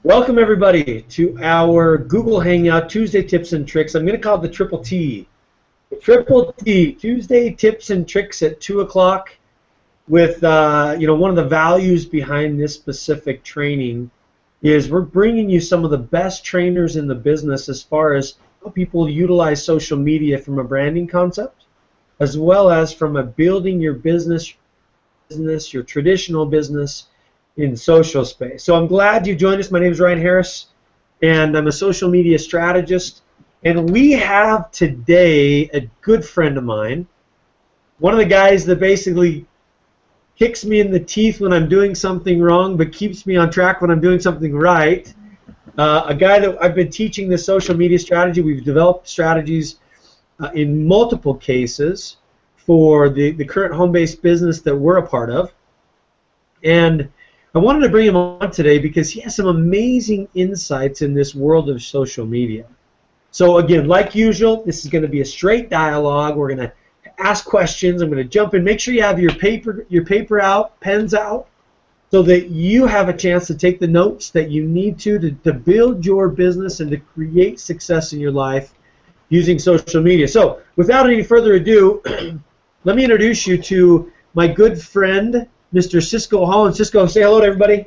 Welcome everybody to our Google Hangout Tuesday Tips and Tricks. I'm going to call it the Triple T. The Triple T, Tuesday Tips and Tricks at 2 o'clock with, one of the values behind this specific training is we're bringing you some of the best trainers in the business as far as how people utilize social media from a branding concept, as well as from a building your business, your traditional business, in social space. So I'm glad you joined us. My name is Ryan Harris, and I'm a social media strategist. And we have today a good friend of mine, one of the guys that basically kicks me in the teeth when I'm doing something wrong, but keeps me on track when I'm doing something right. A guy that I've been teaching this social media strategy. We've developed strategies in multiple cases for the current home-based business that we're a part of. And I wanted to bring him on today because he has some amazing insights in this world of social media. So again, like usual, this is going to be a straight dialogue. We're going to ask questions. I'm going to jump in. Make sure you have your paper out, pens out, so that you have a chance to take the notes that you need to build your business and to create success in your life using social media. So without any further ado, let me introduce you to my good friend, Mr. Cisco Holland. Cisco, say hello to everybody.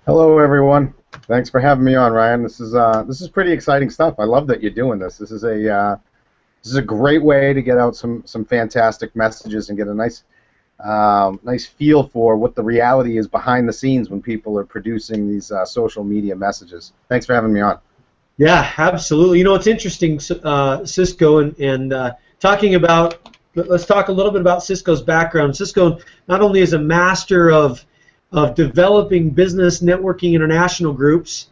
Hello, everyone. Thanks for having me on, Ryan. This is pretty exciting stuff. I love that you're doing this. This is a great way to get out some fantastic messages and get a nice feel for what the reality is behind the scenes when people are producing these social media messages. Thanks for having me on. Yeah, absolutely. You know, it's interesting, Cisco, and talking about. Let's talk a little bit about Cisco's background. Cisco not only is a master of developing business networking international groups,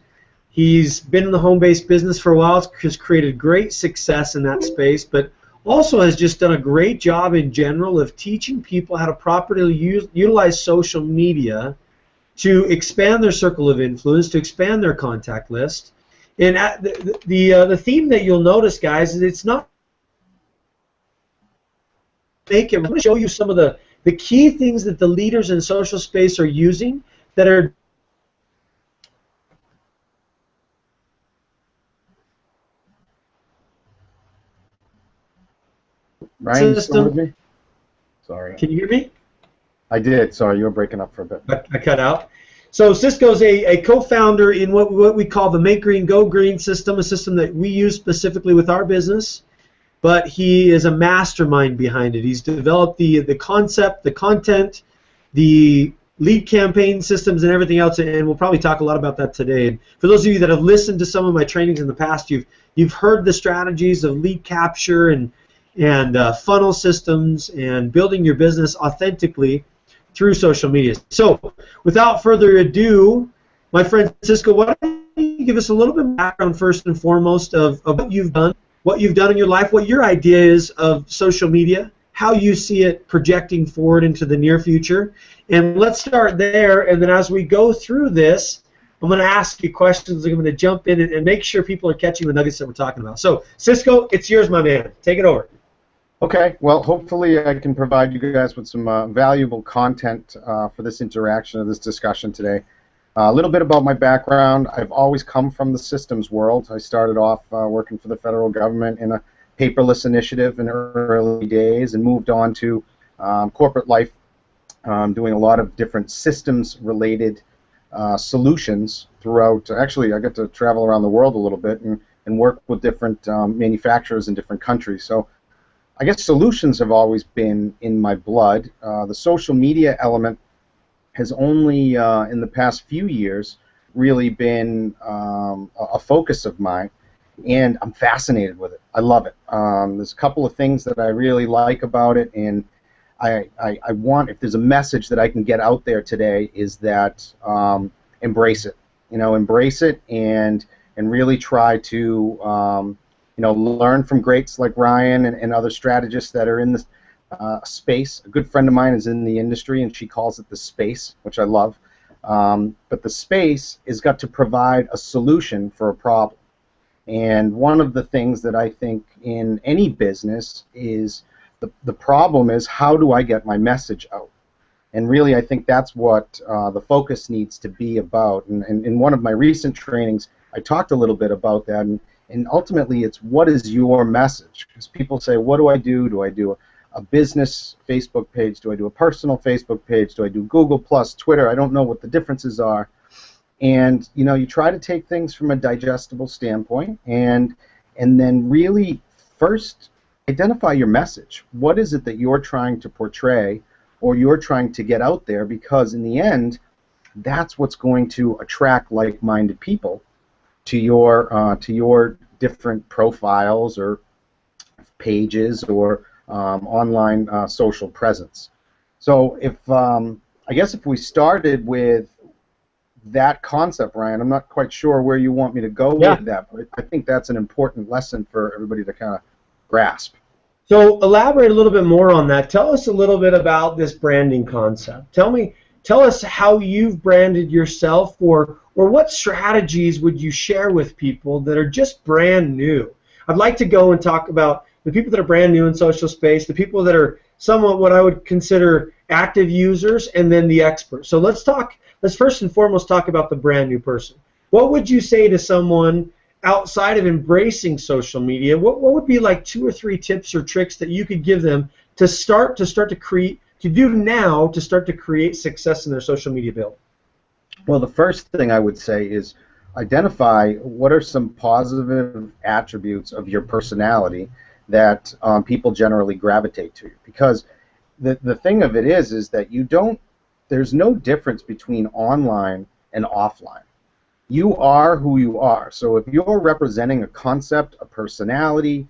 he's been in the home-based business for a while, has created great success in that space, but also has just done a great job in general of teaching people how to properly utilize social media to expand their circle of influence, to expand their contact list. And the theme that you'll notice, guys, is it's not I'm going to show you some of the key things that the leaders in social space are using that are Ryan, you still with me? Sorry. Can you hear me? I did. Sorry, you were breaking up for a bit. I cut out. So Cisco's a co-founder in what we call the Make Green, Go Green system, a system that we use specifically with our business. But he is a mastermind behind it. He's developed the concept, the content, the lead campaign systems, and everything else. And we'll probably talk a lot about that today. And for those of you that have listened to some of my trainings in the past, you've heard the strategies of lead capture and funnel systems and building your business authentically through social media. So, without further ado, my friend Cisco, why don't you give us a little bit of background first and foremost of what you've done. What you've done in your life, what your idea is of social media, how you see it projecting forward into the near future. And let's start there, and then as we go through this, I'm going to ask you questions. I'm going to jump in and make sure people are catching the nuggets that we're talking about. So, Cisco, it's yours, my man. Take it over. Okay. Well, hopefully I can provide you guys with some valuable content for this interaction of this discussion today. A little bit about my background. I've always come from the systems world. I started off working for the federal government in a paperless initiative in early days and moved on to corporate life, doing a lot of different systems-related solutions throughout. Actually, I got to travel around the world a little bit and work with different manufacturers in different countries. So I guess solutions have always been in my blood. The social media element has only in the past few years really been a focus of mine, and I'm fascinated with it. I love it. There's a couple of things that I really like about it, and I want, if there's a message that I can get out there today, is that embrace it. Embrace it and really try to learn from greats like Ryan and other strategists that are in this space. A good friend of mine is in the industry, and she calls it the space, which I love. But the space has got to provide a solution for a problem. And one of the things that I think in any business is the problem is, how do I get my message out? And really, I think that's what the focus needs to be about. And in one of my recent trainings, I talked a little bit about that. And ultimately, it's what is your message? Because people say, what do I do? Do I do a business Facebook page? Do I do a personal Facebook page? Do I do Google Plus, Twitter? I don't know what the differences are. And you try to take things from a digestible standpoint, and then really first identify your message. What is it that you're trying to portray or you're trying to get out there? Because in the end, that's what's going to attract like-minded people to your different profiles or pages or online social presence. So I guess if we started with that concept, Ryan, I'm not quite sure where you want me to go with that, but I think that's an important lesson for everybody to kind of grasp. So elaborate a little bit more on that. Tell us a little bit about this branding concept. Tell us how you've branded yourself, or what strategies would you share with people that are just brand new? I'd like to go and talk about the people that are brand new in social space, the people that are somewhat what I would consider active users, and then the experts. So let's first and foremost talk about the brand new person. What would you say to someone outside of embracing social media? What would be like 2 or 3 tips or tricks that you could give them to start to create, to do now to start to create success in their social media build? Well, the first thing I would say is identify what are some positive attributes of your personality that people generally gravitate to you. Because the thing of it is that there's no difference between online and offline. You are who you are. So if you're representing a concept, a personality,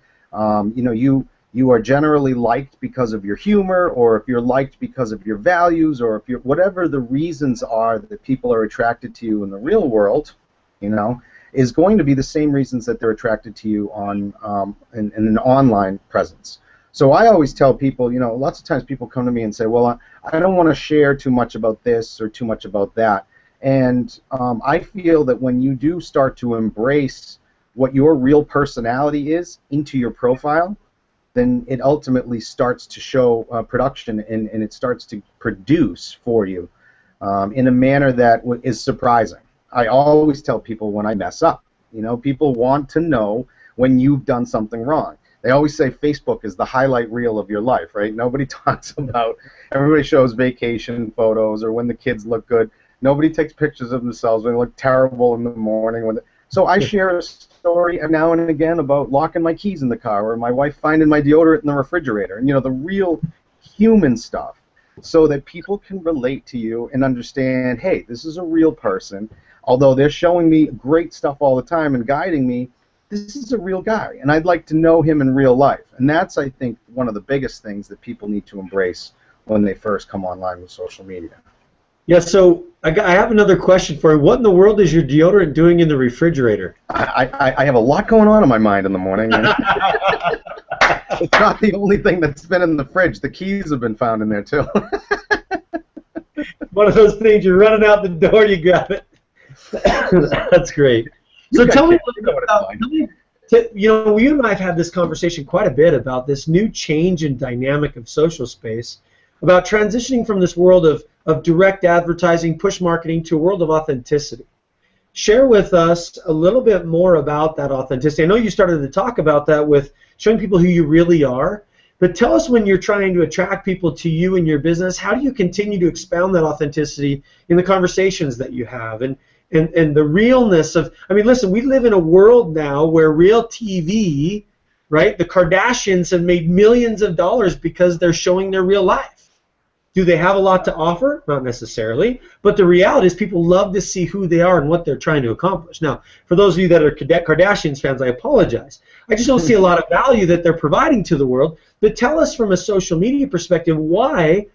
you are generally liked because of your humor, or if you're liked because of your values, or if you're whatever the reasons are that people are attracted to you in the real world, is going to be the same reasons that they're attracted to you in an online presence. So I always tell people, lots of times people come to me and say, well, I don't want to share too much about this or too much about that. And I feel that when you do start to embrace what your real personality is into your profile, then it ultimately starts to show production, and it starts to produce for you in a manner that is surprising. I always tell people when I mess up. People want to know when you've done something wrong. They always say Facebook is the highlight reel of your life, right? Nobody talks about, everybody shows vacation photos or when the kids look good. Nobody takes pictures of themselves when they look terrible in the morning. So I share a story now and again about locking my keys in the car, or my wife finding my deodorant in the refrigerator, and the real human stuff, so that people can relate to you and understand, hey, this is a real person. Although they're showing me great stuff all the time and guiding me, this is a real guy, and I'd like to know him in real life. And that's, I think, one of the biggest things that people need to embrace when they first come online with social media. Yeah, so I have another question for you. What in the world is your deodorant doing in the refrigerator? I have a lot going on in my mind in the morning. It's not the only thing that's been in the fridge. The keys have been found in there, too. One of those things, you're running out the door, you grab it. That's great. So tell me, you and I have had this conversation quite a bit about this new change in dynamic of social space, about transitioning from this world of direct advertising, push marketing, to a world of authenticity. Share with us a little bit more about that authenticity. I know you started to talk about that with showing people who you really are, but tell us, when you're trying to attract people to you and your business, how do you continue to expound that authenticity in the conversations that you have, and the realness of, listen, we live in a world now where real TV, right, the Kardashians have made millions of dollars because they're showing their real life. Do they have a lot to offer? Not necessarily, but the reality is people love to see who they are and what they're trying to accomplish. Now, for those of you that are Kardashians fans, I apologize. I just don't see a lot of value that they're providing to the world. But tell us, from a social media perspective, why,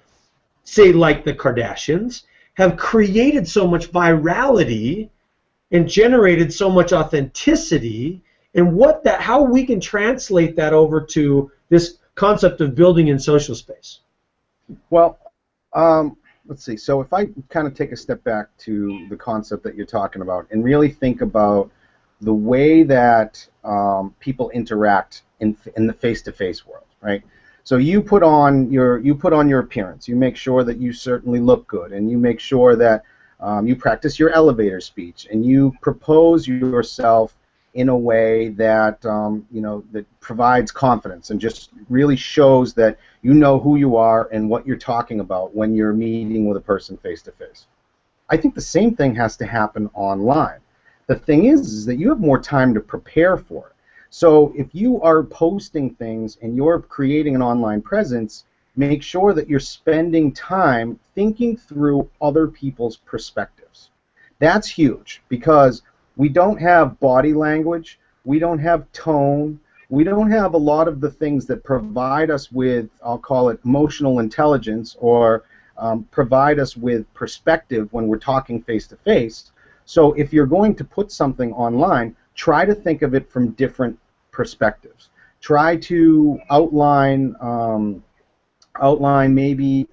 say, like the Kardashians, have created so much virality and generated so much authenticity, and how we can translate that over to this concept of building in social space. Well, let's see. So if I kind of take a step back to the concept that you're talking about and really think about the way that people interact in the face-to-face world, right? So you put on your appearance. You make sure that you certainly look good, and you make sure that you practice your elevator speech, and you propose yourself in a way that that provides confidence and just really shows that you know who you are and what you're talking about when you're meeting with a person face to face. I think the same thing has to happen online. The thing is that you have more time to prepare for it. So if you are posting things and you're creating an online presence, make sure that you're spending time thinking through other people's perspectives. That's huge because we don't have body language, we don't have tone, we don't have a lot of the things that provide us with, I'll call it emotional intelligence, or provide us with perspective when we're talking face to face. So if you're going to put something online, try to think of it from different perspectives. Try to outline maybe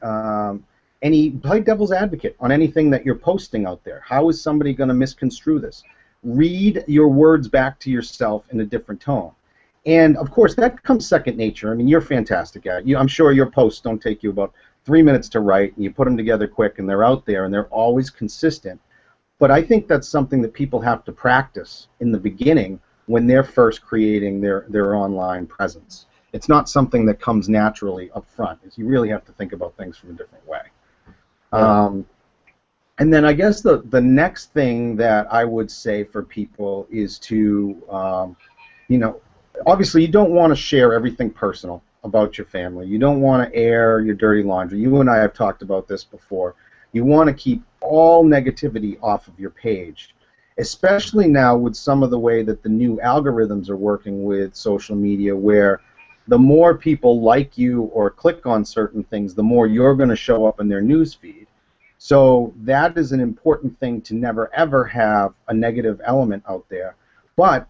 play devil's advocate on anything that you're posting out there. How is somebody going to misconstrue this? Read your words back to yourself in a different tone. And of course, that comes second nature. I mean, you're fantastic at it. I'm sure your posts don't take you about 3 minutes to write, and you put them together quick, and they're out there, and they're always consistent. But I think that's something that people have to practice in the beginning when they're first creating their online presence. It's not something that comes naturally up front. You really have to think about things from a different way. Yeah. And then I guess the next thing that I would say for people is to, obviously you don't want to share everything personal about your family. You don't want to air your dirty laundry. You and I have talked about this before. You want to keep all negativity off of your page, especially now with some of the way that the new algorithms are working with social media, where the more people like you or click on certain things, the more you're going to show up in their news feed. So that is an important thing, to never ever have a negative element out there. But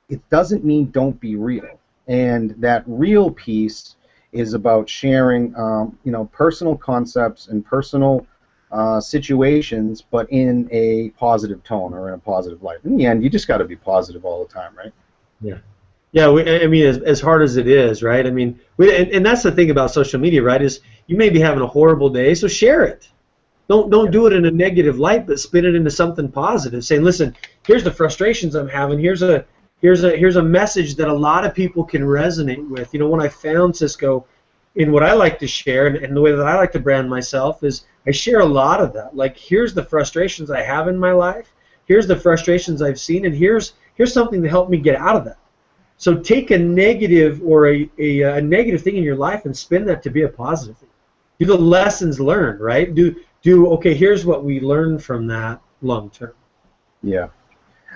it doesn't mean don't be real. And that real piece is about sharing personal concepts and personal situations, but in a positive tone or in a positive light. In the end, you just got to be positive all the time, right? Yeah. Yeah, I mean, as hard as it is, right? I mean, and that's the thing about social media, right? Is you may be having a horrible day, so share it. Don't do it in a negative light, but spin it into something positive. Saying, listen, here's the frustrations I'm having. Here's a message that a lot of people can resonate with. You know, when I found Cisco, in what I like to share and the way that I like to brand myself is I share a lot of that. Like, here's the frustrations I have in my life. Here's the frustrations I've seen, and here's something to help me get out of that. So take a negative or a negative thing in your life and spin that to be a positive thing. Do the lessons learned, right? Okay, here's what we learned from that long term. Yeah.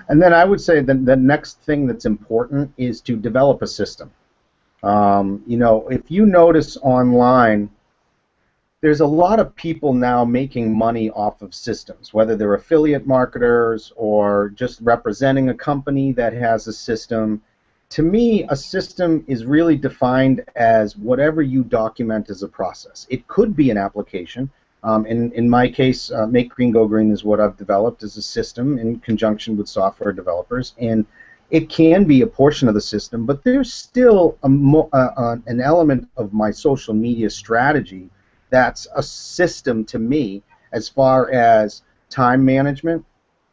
And then I would say the next thing that's important is to develop a system. If you notice online, there's a lot of people now making money off of systems, whether they're affiliate marketers or just representing a company that has a system. To me, a system is really defined as whatever you document as a process. It could be an application. In my case, Make Green Go Green is what I've developed as a system in conjunction with software developers, and it can be a portion of the system, but there's still an element of my social media strategy that's a system to me, as far as time management,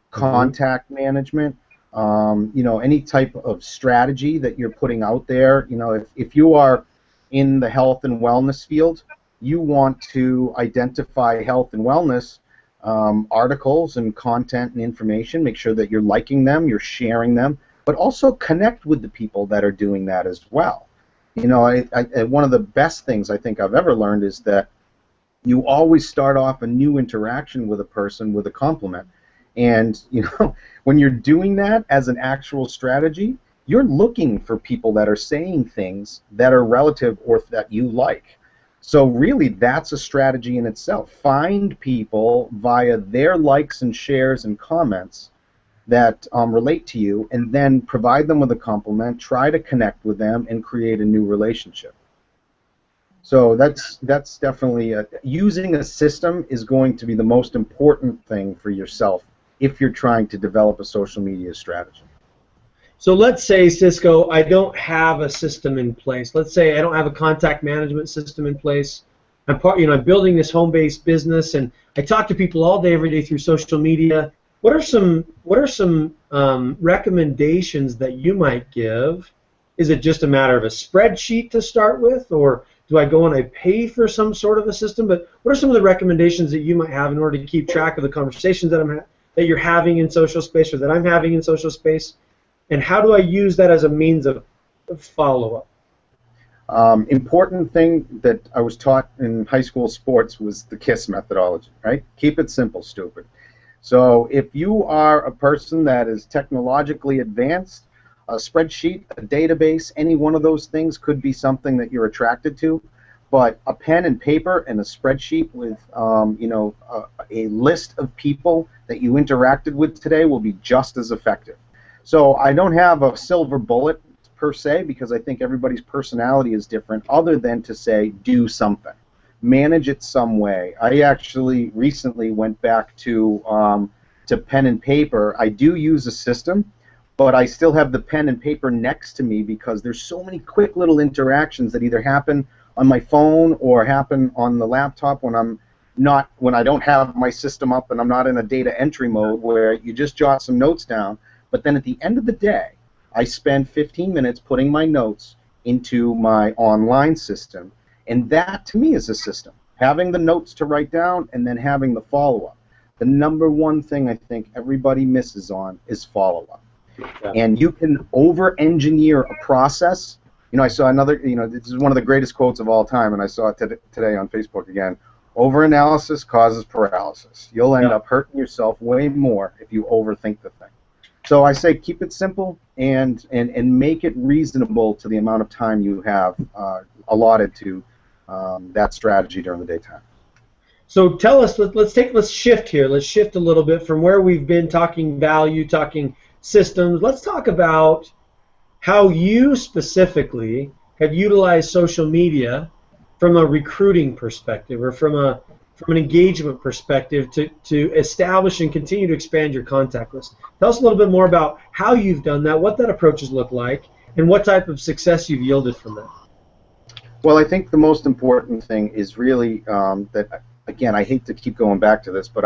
contact management, any type of strategy that you're putting out there. If you are in the health and wellness field, you want to identify health and wellness articles and content and information, make sure that you're liking them, you're sharing them, but also connect with the people that are doing that as well. One of the best things I think I've ever learned is that you always start off a new interaction with a person with a compliment. And when you're doing that as an actual strategy, you're looking for people that are saying things that are relative or that you like. So really, that's a strategy in itself. Find people via their likes and shares and comments that relate to you, and then provide them with a compliment, try to connect with them, and create a new relationship. So that's definitely using a system is going to be the most important thing for yourself if you're trying to develop a social media strategy. So let's say, Cisco, I don't have a system in place. Let's say I don't have a contact management system in place. I'm building this home-based business, and I talk to people all day, every day through social media. What are some recommendations that you might give? Is it just a matter of a spreadsheet to start with, or do I go and I pay for some sort of a system? But what are some of the recommendations that you might have in order to keep track of the conversations that you're having in social space, or that I'm having in social space? And how do I use that as a means of follow-up? Important thing that I was taught in high school sports was the KISS methodology, right? Keep it simple, stupid. So if you are a person that is technologically advanced, a spreadsheet, a database, any one of those things could be something that you're attracted to. But a pen and paper and a spreadsheet with a list of people that you interacted with today will be just as effective. So I don't have a silver bullet per se, because I think everybody's personality is different, other than to say do something. Manage it some way. I actually recently went back to pen and paper. I do use a system, but I still have the pen and paper next to me because there's so many quick little interactions that either happen on my phone or happen on the laptop when I don't have my system up and I'm not in a data entry mode, where you just jot some notes down. But then at the end of the day, I spend 15 minutes putting my notes into my online system, and that to me is a system. Having the notes to write down and then having the follow-up. The number one thing I think everybody misses on is follow-up. Yeah. And you can over-engineer a process. I saw another, this is one of the greatest quotes of all time, and I saw it today on Facebook again. Over-analysis causes paralysis. You'll end up hurting yourself way more if you overthink the thing. So I say keep it simple and make it reasonable to the amount of time you have allotted to that strategy during the daytime. So tell us, let's shift here. Let's shift a little bit from where we've been talking value, talking systems. Let's talk about how you specifically have utilized social media from a recruiting perspective, or from an engagement perspective, to establish and continue to expand your contact list. Tell us a little bit more about how you've done that, what that approach has looked like, and what type of success you've yielded from that. Well, I think the most important thing is really that, again, I hate to keep going back to this, but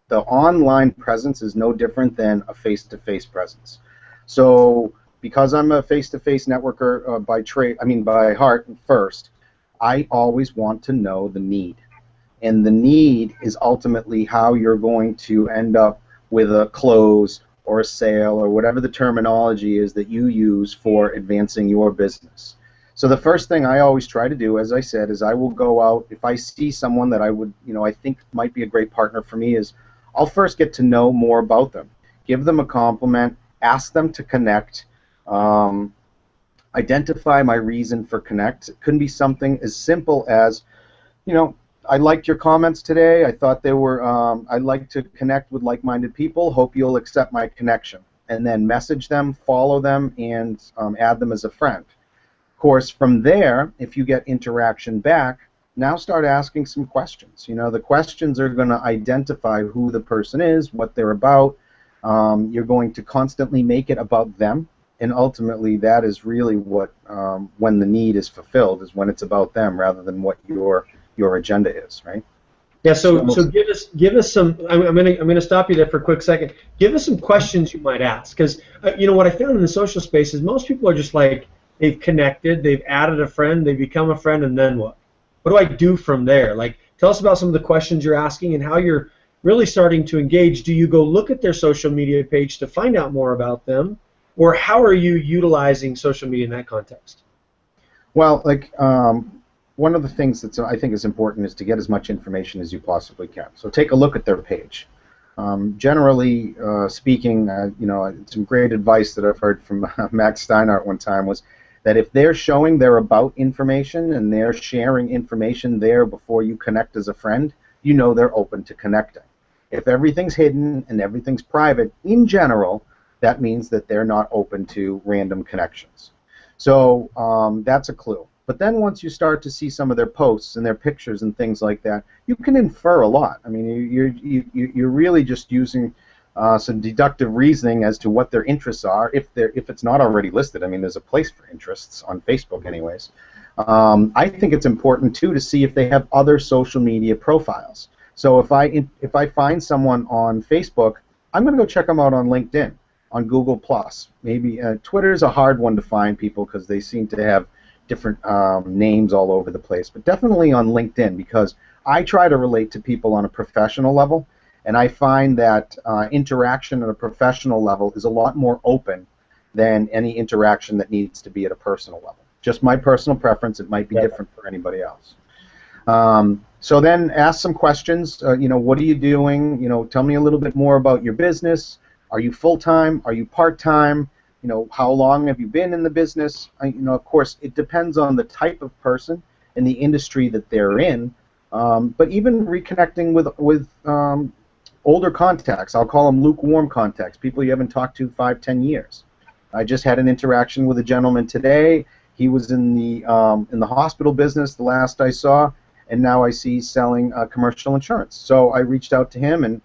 the online presence is no different than a face-to-face presence. So because I'm a face-to-face networker by heart first, I always want to know the need. And the need is ultimately how you're going to end up with a close or a sale or whatever the terminology is that you use for advancing your business. So the first thing I always try to do, as I said, is I will go out. If I see someone that I think might be a great partner for me, is I'll first get to know more about them, give them a compliment, ask them to connect, identify my reason for connect. It can be something as simple as, I liked your comments today. I thought they were, I'd like to connect with like-minded people. Hope you'll accept my connection. And then message them, follow them, and add them as a friend. Of course, from there, if you get interaction back, now start asking some questions. The questions are going to identify who the person is, what they're about. You're going to constantly make it about them. And ultimately, that is really what, when the need is fulfilled, is when it's about them rather than what your agenda is, right? Yeah. So give us some. I'm gonna stop you there for a quick second. Give us some questions you might ask, because what I found in the social space is most people are just like, they've connected, they've added a friend, they become a friend, and then what? What do I do from there? Like, tell us about some of the questions you're asking and how you're really starting to engage. Do you go look at their social media page to find out more about them? Or how are you utilizing social media in that context? Well, one of the things that I think is important is to get as much information as you possibly can. So take a look at their page. Generally speaking, some great advice that I've heard from Max Steinhardt one time was that if they're showing their about information and they're sharing information there before you connect as a friend, they're open to connecting. If everything's hidden and everything's private, in general, that means that they're not open to random connections. So that's a clue. But then once you start to see some of their posts and their pictures and things like that, you can infer a lot. I mean, you're really just using some deductive reasoning as to what their interests are, if it's not already listed. I mean, there's a place for interests on Facebook anyways. I think it's important too to see if they have other social media profiles. So if I find someone on Facebook, I'm going to go check them out on LinkedIn, on Google Plus. Maybe Twitter is a hard one to find people because they seem to have different names all over the place. But definitely on LinkedIn, because I try to relate to people on a professional level, and I find that interaction at a professional level is a lot more open than any interaction that needs to be at a personal level. Just my personal preference. It might be different for anybody else. So then ask some questions. What are you doing? Tell me a little bit more about your business. Are you full-time? Are you part-time? How long have you been in the business? Of course, it depends on the type of person and the industry that they're in. But even reconnecting with older contacts, I'll call them lukewarm contacts, people you haven't talked to 5-10 years. I just had an interaction with a gentleman today. He was in the hospital business the last I saw, and now I see he's selling commercial insurance. So I reached out to him and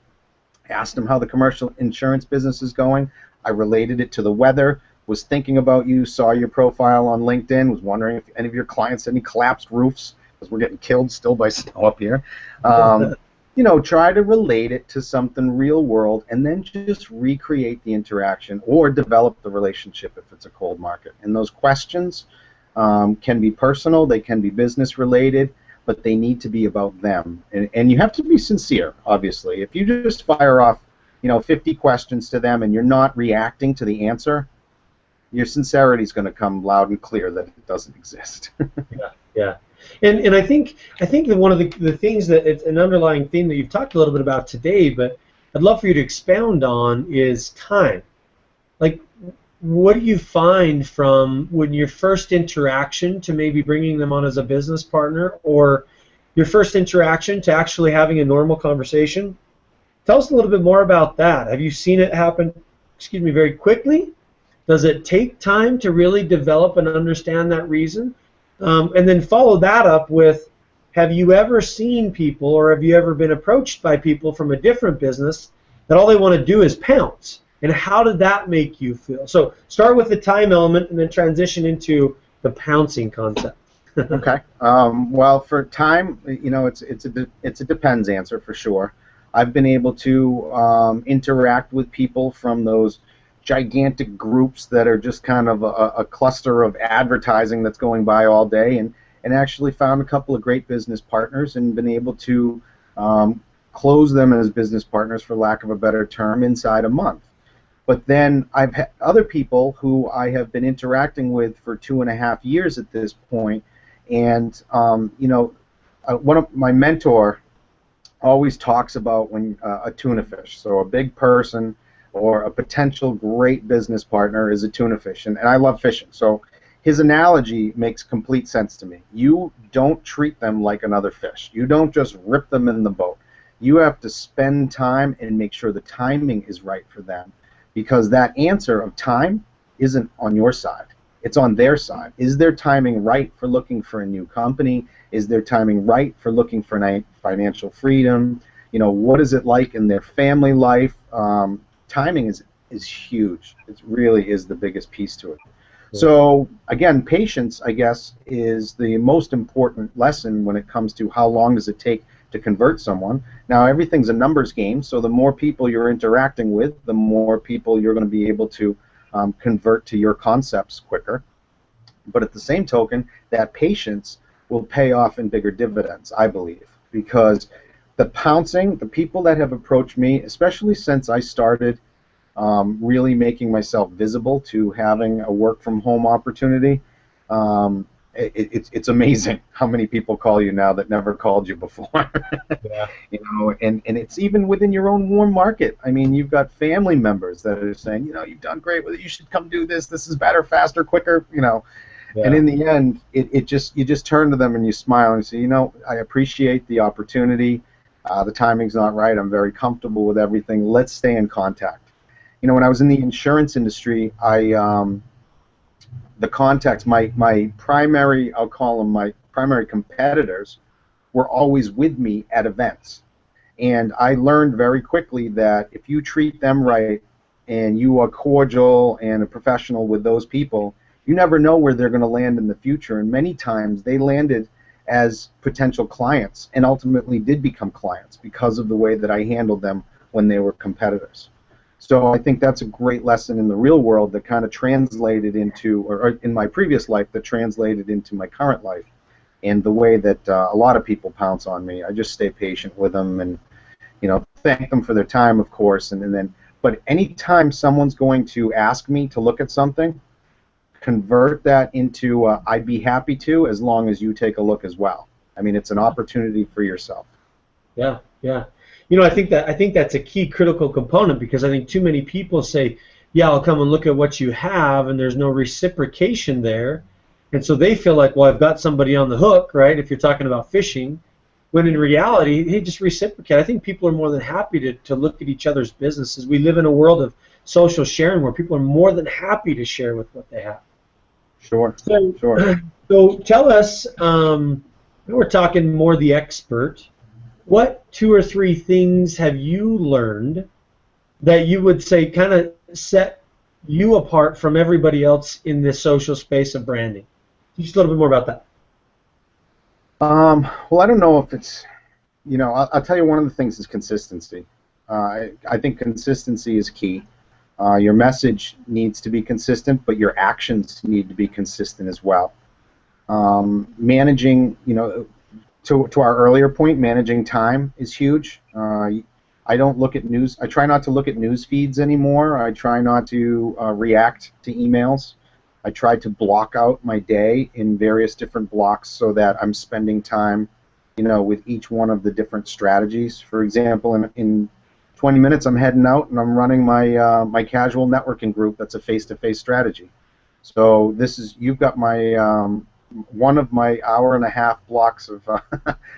asked him how the commercial insurance business is going. I related it to the weather, was thinking about you, saw your profile on LinkedIn, was wondering if any of your clients had any collapsed roofs, because we're getting killed still by snow up here. Try to relate it to something real world, and then just recreate the interaction or develop the relationship if it's a cold market. And those questions can be personal, they can be business related, but they need to be about them. And you have to be sincere, obviously. If you just fire off 50 questions to them and you're not reacting to the answer, your sincerity is going to come loud and clear that it doesn't exist. Yeah. And I think that one of the things that it's an underlying theme that you've talked a little bit about today, but I'd love for you to expound on, is time. Like, what do you find from when your first interaction to maybe bringing them on as a business partner, or your first interaction to actually having a normal conversation? Tell us a little bit more about that. Have you seen it happen, very quickly? Does it take time to really develop and understand that reason? And then follow that up with, have you ever seen people, or have you ever been approached by people from a different business that all they want to do is pounce? And how did that make you feel? So start with the time element and then transition into the pouncing concept. Okay. Well, for time, it's a depends answer for sure. I've been able to interact with people from those gigantic groups that are just kind of a cluster of advertising that's going by all day, and actually found a couple of great business partners and been able to close them as business partners, for lack of a better term, inside a month. But then I've had other people who I have been interacting with for 2.5 years at this point, and one of my mentor always talks about when a tuna fish, so a big person or a potential great business partner is a tuna fish, and I love fishing, so his analogy makes complete sense to me. You don't treat them like another fish. You don't just rip them in the boat. You have to spend time and make sure the timing is right for them, because that answer of time isn't on your side. It's on their side. Is their timing right for looking for a new company? Is their timing right for looking for financial freedom? What is it like in their family life? Timing is huge. It really is the biggest piece to it. Yeah. So again, patience, I guess, is the most important lesson when it comes to how long does it take to convert someone. Now, everything's a numbers game, so the more people you're interacting with, the more people you're going to be able to convert to your concepts quicker. But at the same token, that patience will pay off in bigger dividends, I believe, because the pouncing, the people that have approached me, especially since I started really making myself visible to having a work-from-home opportunity, it's amazing how many people call you now that never called you before. Yeah. And it's even within your own warm market. I mean, you've got family members that are saying, you've done great with it. You should come do this. This is better, faster, quicker. Yeah. And in the end, you just turn to them and you smile and say, I appreciate the opportunity. The timing's not right. I'm very comfortable with everything. Let's stay in contact. When I was in the insurance industry, the contacts, my primary, I'll call them my primary competitors, were always with me at events. And I learned very quickly that if you treat them right and you are cordial and a professional with those people, you never know where they're going to land in the future. And many times they landed as potential clients and ultimately did become clients because of the way that I handled them when they were competitors. So I think that's a great lesson in the real world that kind of translated into, or in my previous life, that translated into my current life. And the way that a lot of people pounce on me, I just stay patient with them and, you know, thank them for their time, of course. And then, but anytime someone's going to ask me to look at something, convert that into I'd be happy to, as long as you take a look as well. I mean, it's an opportunity for yourself. Yeah, yeah. You know, I think that's a key critical component, because I think too many people say, yeah, I'll come and look at what you have, and there's no reciprocation there. And so they feel like, well, I've got somebody on the hook, right, if you're talking about fishing, when in reality, hey, just reciprocate. I think people are more than happy to look at each other's businesses. We live in a world of social sharing where people are more than happy to share with what they have. Sure, So, sure. So tell us, we're talking more the expert, what 2 or 3 things have you learned that you would say kind of set you apart from everybody else in this social space of branding? Just a little bit more about that. Well, I don't know if it's, you know, I'll tell you, one of the things is consistency. I think consistency is key. Your message needs to be consistent, but your actions need to be consistent as well. Managing, you know, to our earlier point, managing time is huge. I don't look at news. I try not to look at news feeds anymore. I try not to react to emails. I try to block out my day in various different blocks so that I'm spending time, you know, with each one of the different strategies. For example, in 20 minutes, I'm heading out and I'm running my my casual networking group. That's a face-to-face strategy. So this is, you've got my one of my hour-and-a-half blocks of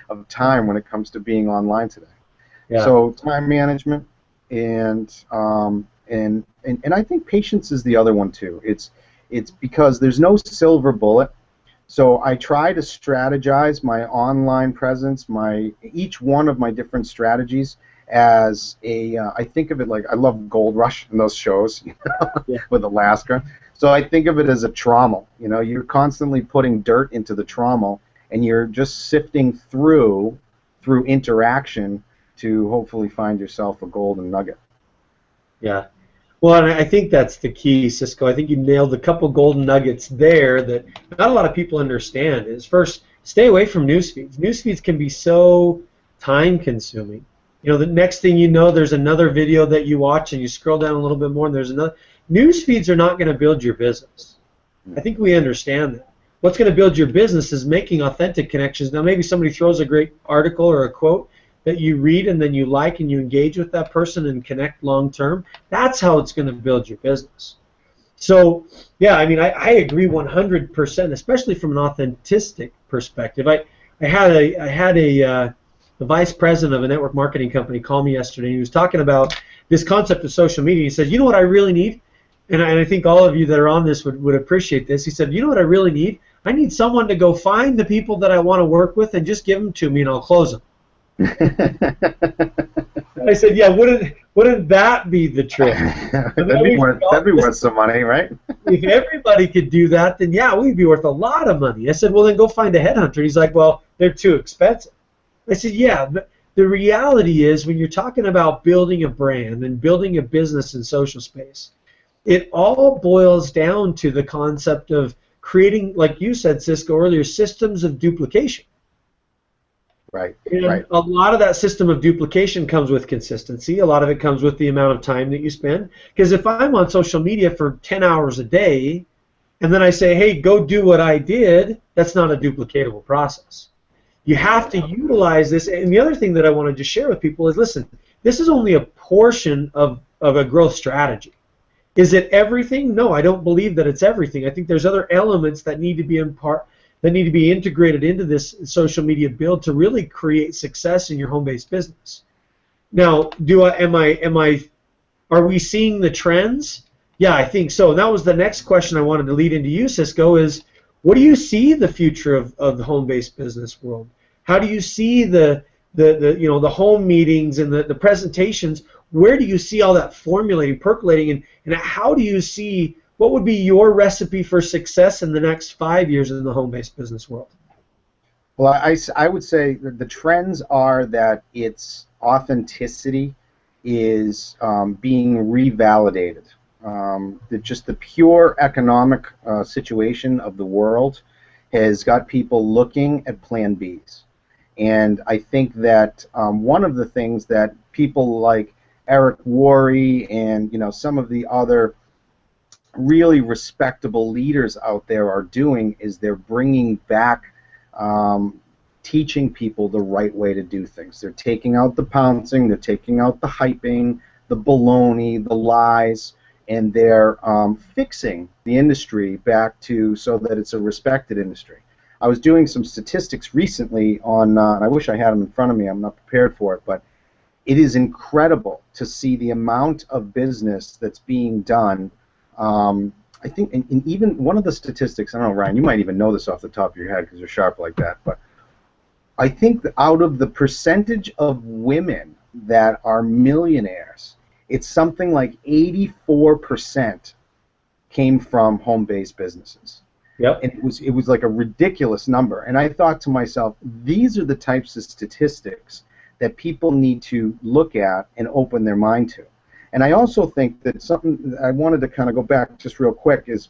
of time when it comes to being online today. Yeah. So time management and I think patience is the other one too. It's because there's no silver bullet. So I try to strategize my online presence, each one of my different strategies as a, I think of it like, I love Gold Rush and those shows, you know, yeah, with Alaska. So I think of it as a trommel. You know, you're constantly putting dirt into the trommel, and you're just sifting through interaction to hopefully find yourself a golden nugget. Yeah. Well, and I think that's the key, Cisco. I think you nailed a couple golden nuggets there that not a lot of people understand. Is first, stay away from news feeds. News feeds can be so time-consuming. You know, the next thing you know, there's another video that you watch, and you scroll down a little bit more, and there's another. News feeds are not going to build your business. I think we understand that. What's going to build your business is making authentic connections. Now, maybe somebody throws a great article or a quote that you read and then you like and you engage with that person and connect long term. That's how it's going to build your business. So, yeah, I mean, I agree 100%, especially from an authentic perspective. I had the vice president of a network marketing company call me yesterday, and he was talking about this concept of social media. He said, you know what I really need? And I think all of you that are on this would appreciate this. He said, you know what I really need? I need someone to go find the people that I want to work with and just give them to me, and I'll close them. I said, yeah, wouldn't that be the trick? That'd be worth some money, right? If everybody could do that, then yeah, we'd be worth a lot of money. I said, well, then go find a headhunter. He's like, well, they're too expensive. I said, yeah, but the reality is when you're talking about building a brand and building a business in social space, it all boils down to the concept of creating, like you said, Cisco, earlier, systems of duplication. Right. And right. A lot of that system of duplication comes with consistency. A lot of it comes with the amount of time that you spend. Because if I'm on social media for 10 hours a day, and then I say, hey, go do what I did, that's not a duplicatable process. You have to utilize this. And the other thing that I wanted to share with people is, listen, this is only a portion of a growth strategy. Is it everything? No, I don't believe that it's everything. I think there's other elements that need to be integrated into this social media build to really create success in your home-based business. Now, are we seeing the trends? Yeah, I think so. And that was the next question I wanted to lead into you, Cisco, is what do you see the future of the home-based business world? How do you see the the home meetings and the presentations, where do you see all that formulating, percolating, and how do you see what would be your recipe for success in the next 5 years in the home-based business world? Well, I would say that the trends are that its authenticity is being revalidated. Just the pure economic situation of the world has got people looking at Plan Bs. And I think that one of the things that people like Eric Worre and some of the other really respectable leaders out there are doing is they're bringing back teaching people the right way to do things. They're taking out the pouncing, they're taking out the hyping, the baloney, the lies, and they're fixing the industry back to so that it's a respected industry. I was doing some statistics recently on, and I wish I had them in front of me, I'm not prepared for it, but it is incredible to see the amount of business that's being done. I think, and even one of the statistics, I don't know, Ryan, you might even know this off the top of your head because you're sharp like that, but I think that out of the percentage of women that are millionaires, it's something like 84% came from home-based businesses. Yep. And it was like a ridiculous number. And I thought to myself, these are the types of statistics that people need to look at and open their mind to. And I also think that something I wanted to kind of go back just real quick is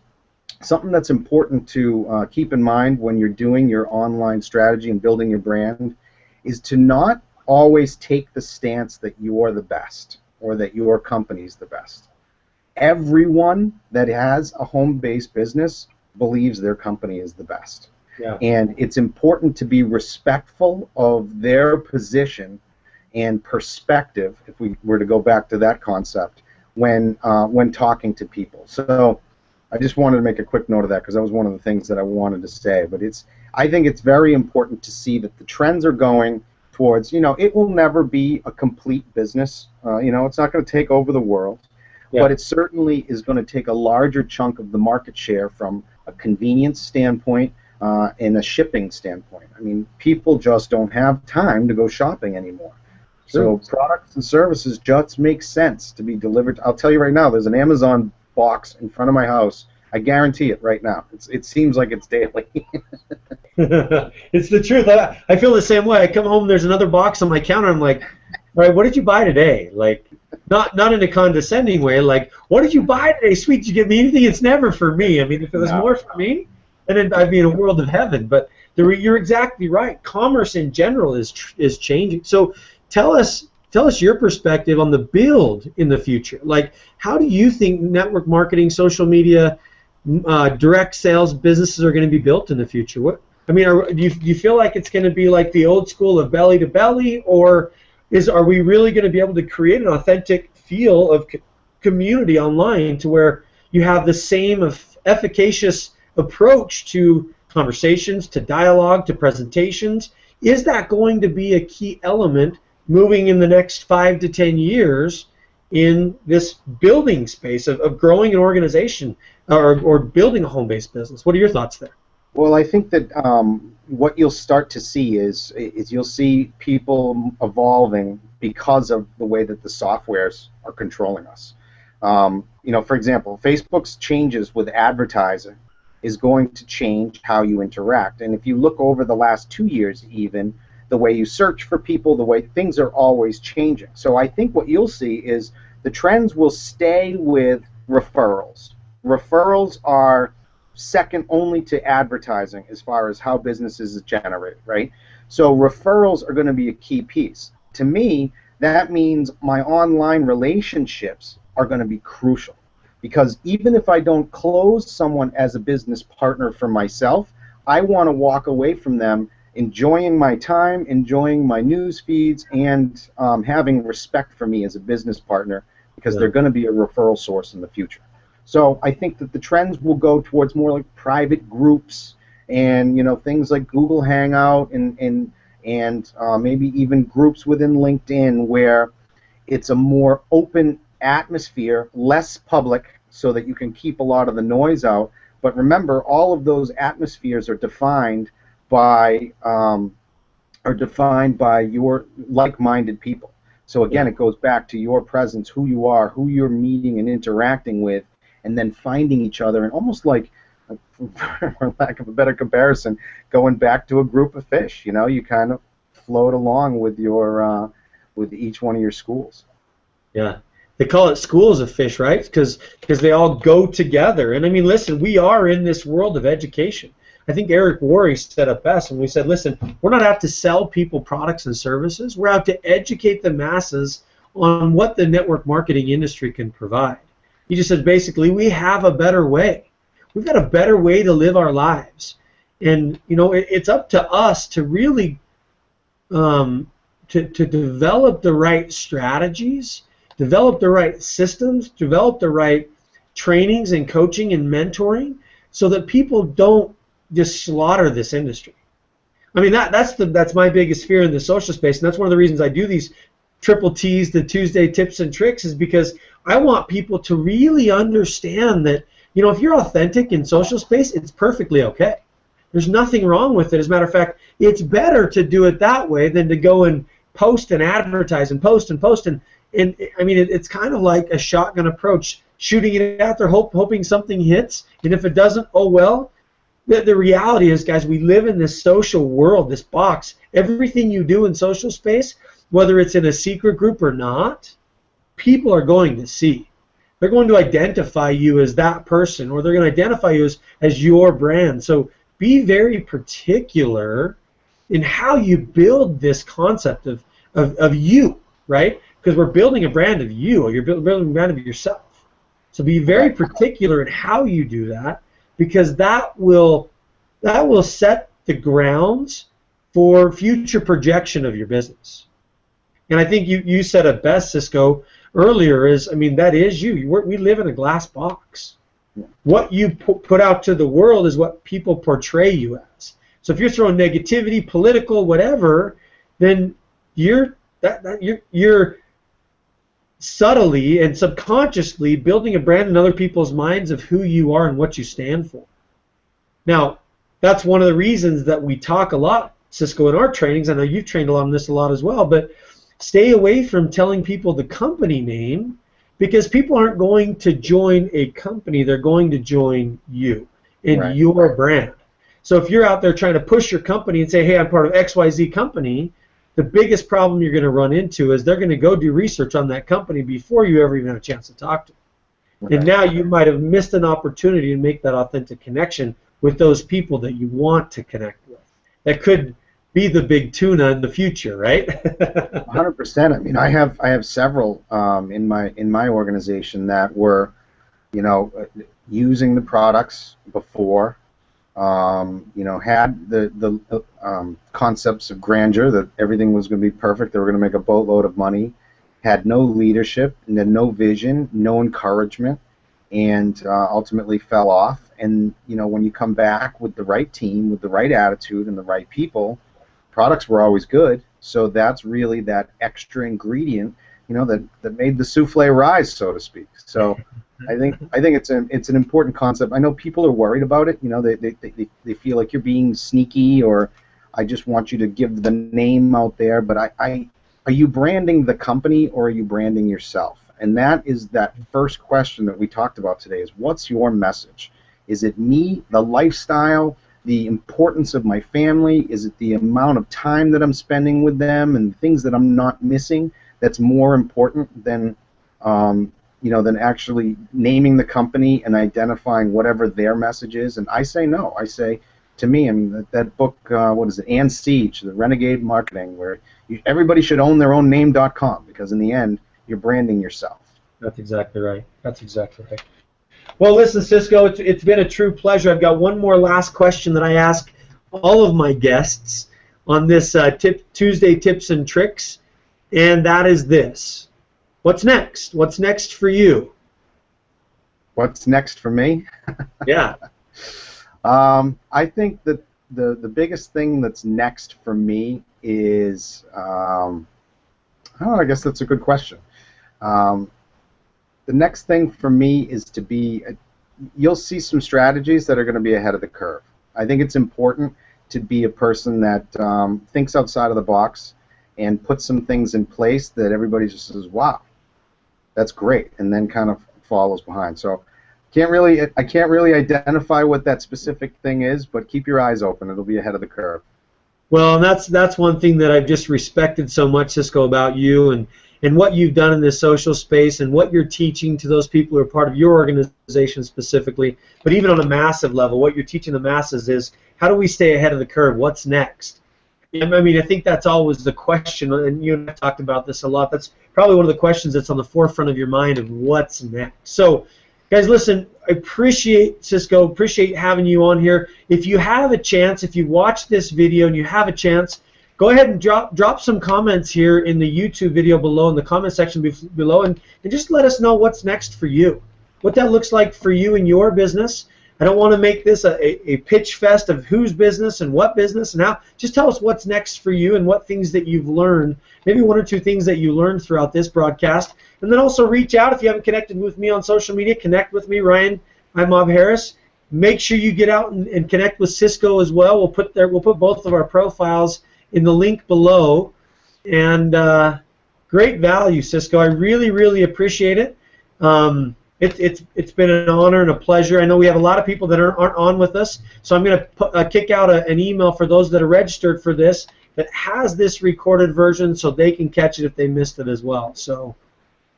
something that's important to keep in mind when you're doing your online strategy and building your brand is to not always take the stance that you're the best or that your company's the best. Everyone that has a home-based business believes their company is the best. Yeah. And it's important to be respectful of their position and perspective, if we were to go back to that concept, when talking to people. So I just wanted to make a quick note of that because that was one of the things that I wanted to say. But I think it's very important to see that the trends are going towards, it will never be a complete business. It's not going to take over the world. Yeah. But it certainly is going to take a larger chunk of the market share from a convenience standpoint and a shipping standpoint. I mean, people just don't have time to go shopping anymore. So products and services just make sense to be delivered. I'll tell you right now, there's an Amazon box in front of my house. I guarantee it right now. It seems like it's daily. It's the truth. I feel the same way. I come home, there's another box on my counter. I'm like, all right, what did you buy today? Like, not in a condescending way. Like, what did you buy today? Sweet, did you get me anything? It's never for me. I mean, if it was more for me, then I'd be in a world of heaven. But you're exactly right. Commerce in general is changing. So tell us your perspective on the build in the future. Like, how do you think network marketing, social media, direct sales businesses are going to be built in the future? Do you feel like it's going to be like the old school of belly to belly, or are we really going to be able to create an authentic feel of community online to where you have the same efficacious approach to conversations, to dialogue, to presentations? Is that going to be a key element moving in the next 5 to 10 years in this building space of growing an organization or building a home-based business? What are your thoughts there? Well, I think that what you'll start to see is you'll see people evolving because of the way that the softwares are controlling us. For example, Facebook's changes with advertising is going to change how you interact. And if you look over the last 2 years even, the way you search for people, the way things are always changing. So I think what you'll see is the trends will stay with referrals. Referrals are second only to advertising as far as how businesses generate, right? So referrals are going to be a key piece. To me, that means my online relationships are going to be crucial, because even if I don't close someone as a business partner for myself, I want to walk away from them enjoying my time, enjoying my news feeds, and having respect for me as a business partner, because they're going to be a referral source in the future. So I think that the trends will go towards more like private groups and things like Google Hangout and maybe even groups within LinkedIn where it's a more open atmosphere, less public, so that you can keep a lot of the noise out. But remember, all of those atmospheres are defined by are defined by your like-minded people. So again, it goes back to your presence, who you are, who you're meeting and interacting with, and then finding each other, and almost like, for lack of a better comparison, going back to a group of fish. You know, you kind of float along with your with each one of your schools. Yeah. They call it schools of fish, right? Because they all go together. And I mean, listen, we are in this world of education. I think Eric Worre said it best when we said, listen, we're not out to sell people products and services. We're out to educate the masses on what the network marketing industry can provide. He just said, basically, we have a better way. We've got a better way to live our lives. And, you know, it's up to us to really to develop the right strategies, develop the right systems, develop the right trainings and coaching and mentoring so that people don't just slaughter this industry. I mean, that's my biggest fear in the social space, and that's one of the reasons I do these triple T's, the Tuesday tips and tricks, is because I want people to really understand that, you know, if you're authentic in social space, it's perfectly okay. There's nothing wrong with it. As a matter of fact, it's better to do it that way than to go and post and advertise and post and post. And I mean, it's kind of like a shotgun approach, shooting it out there, hoping something hits, and if it doesn't, oh well. The reality is, guys, we live in this social world, this box. Everything you do in social space, whether it's in a secret group or not, people are going to see. They're going to identify you as that person, or they're going to identify you as your brand. So be very particular in how you build this concept of you, right? Because we're building a brand of you, or you're building a brand of yourself. So be very particular in how you do that, because that will set the grounds for future projection of your business. And I think you said it best, Cisco, earlier, is, I mean, that is you. We live in a glass box. What you put out to the world is what people portray you as. So if you're throwing negativity, political, whatever, then you're subtly and subconsciously building a brand in other people's minds of who you are and what you stand for. Now, that's one of the reasons that we talk a lot, Cisco, in our trainings. I know you've trained a lot on this a lot as well, but stay away from telling people the company name, because people aren't going to join a company, they're going to join you and your brand. So if you're out there trying to push your company and say, hey, I'm part of XYZ company, the biggest problem you're going to run into is they're going to go do research on that company before you ever even have a chance to talk to them. And now you might have missed an opportunity to make that authentic connection with those people that you want to connect with. That could be the big tuna in the future, right? 100%. I mean, I have several in my organization that were, you know, using the products before, you know, had the concepts of grandeur that everything was going to be perfect, they were going to make a boatload of money, had no leadership, and then no vision, no encouragement, and ultimately fell off. And you know, when you come back with the right team, with the right attitude, and the right people, products were always good. So that's really that extra ingredient, you know, that made the souffle rise, so to speak. So I think it's an important concept. I know people are worried about it. You know, they feel like you're being sneaky, or I just want you to give the name out there. But are you branding the company, or are you branding yourself? And that is that first question that we talked about today, is what's your message? Is it me, the lifestyle, the importance of my family? Is it the amount of time that I'm spending with them and things that I'm not missing that's more important than you know, than actually naming the company and identifying whatever their message is? And I say no. I say, to me, I mean, that book, what is it, Ann Siege, The Renegade Marketing, where everybody should own their own name.com, because in the end, you're branding yourself. That's exactly right. That's exactly right. Well, listen, Cisco, it's been a true pleasure. I've got one more last question that I ask all of my guests on this Tuesday Tips and Tricks, and that is this. What's next? What's next for you? What's next for me? Yeah. I think that the biggest thing that's next for me is, I guess that's a good question. The next thing for me is to be, you'll see some strategies that are going to be ahead of the curve. I think it's important to be a person that thinks outside of the box and puts some things in place that everybody just says, wow, that's great, and then kind of follows behind. So I can't really identify what that specific thing is, but keep your eyes open. It'll be ahead of the curve. Well, and that's one thing that I've just respected so much, Cisco, about you and what you've done in this social space and what you're teaching to those people who are part of your organization specifically, but even on a massive level, what you're teaching the masses is how do we stay ahead of the curve? What's next? I mean, I think that's always the question, and you and I talked about this a lot. That's probably one of the questions that's on the forefront of your mind of what's next. So, guys, listen, I appreciate, Cisco, appreciate having you on here. If you have a chance, if you watch this video and you have a chance, go ahead and drop some comments here in the YouTube video below, in the comment section below, and just let us know what's next for you, what that looks like for you in your business. I don't want to make this a pitch fest of whose business and what business and how. Just tell us what's next for you and what things that you've learned, maybe one or two things that you learned throughout this broadcast. And then also reach out if you haven't connected with me on social media. Connect with me, Ryan. I'm Mob Harris. Make sure you get out and connect with Cisco as well. We'll put both of our profiles in the link below. And great value, Cisco. I really, really appreciate it. It's been an honor and a pleasure. I know we have a lot of people that aren't on with us, so I'm going to kick out an email for those that are registered for this that has this recorded version so they can catch it if they missed it as well. So,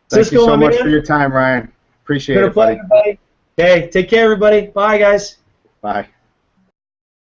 thank Cisco, you so much for your time, Ryan. Appreciate it, buddy. Okay, take care, everybody. Bye, guys. Bye.